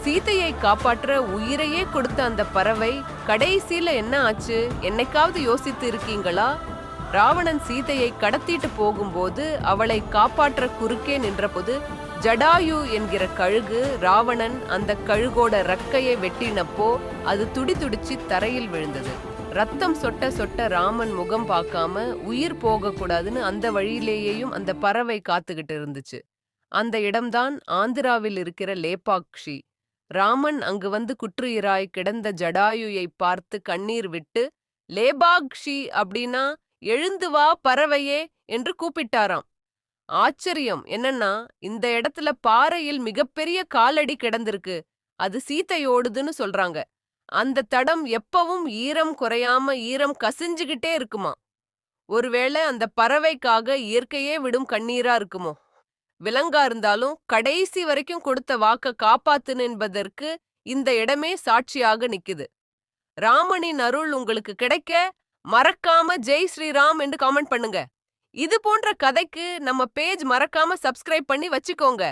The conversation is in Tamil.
சீதையை காப்பாற்ற உயிரையே கொடுத்த அந்த பறவை கடைசியில என்ன ஆச்சு? என்னைக்காவது யோசித்து இருக்கீங்களா? ராவணன் சீதையை கடத்திட்டு போகும்போது அவளை காப்பாற்ற குறுக்கே நின்றபோது ஜடாயு என்கிற கழுகு ராவணன் அந்த கழுகோட ரெக்கையை வெட்டினப்போ அது துடிதுடிச்சு தரையில் விழுந்தது. ரத்தம் சொட்ட சொட்ட ராமன் முகம் பார்க்காம உயிர் போக கூடாதுன்னு அந்த வழியிலேயேயும் அந்த பறவை காத்துக்கிட்டு இருந்துச்சு. அந்த இடம்தான் ஆந்திராவில் இருக்கிற லேபாக்ஷி. ராமன் அங்கு வந்து குற்றுயிராய் கிடந்த ஜடாயுயை பார்த்து கண்ணீர் விட்டு, லேபாக்ஷி அப்படின்னா எழுந்து வா பறவையே என்று கூப்பிட்டாராம். ஆச்சரியம் என்னன்னா, இந்த இடத்துல பாறையில் மிகப்பெரிய காலடி கிடந்திருக்கு. அது சீதையோடுதுன்னு சொல்றாங்க. அந்த தடம் எப்பவும் ஈரம் குறையாம ஈரம் கசிஞ்சுகிட்டே இருக்குமா. ஒருவேளை அந்த பறவைக்காக இயற்கையே விடும் கண்ணீரா இருக்குமோ? விலங்கா இருந்தாலும் கடைசி வரைக்கும் கொடுத்த வாக்க காப்பாத்துன்னு என்பதற்கு இந்த இடமே சாட்சியாக நிக்குது. ராமனின் அருள் உங்களுக்கு கிடைக்க மறக்காம ஜெய் ஸ்ரீராம் என்று காமெண்ட் பண்ணுங்க. இது போன்ற கதைக்கு நம்ம பேஜ் மறக்காம சப்ஸ்கிரைப் பண்ணி வச்சுக்கோங்க.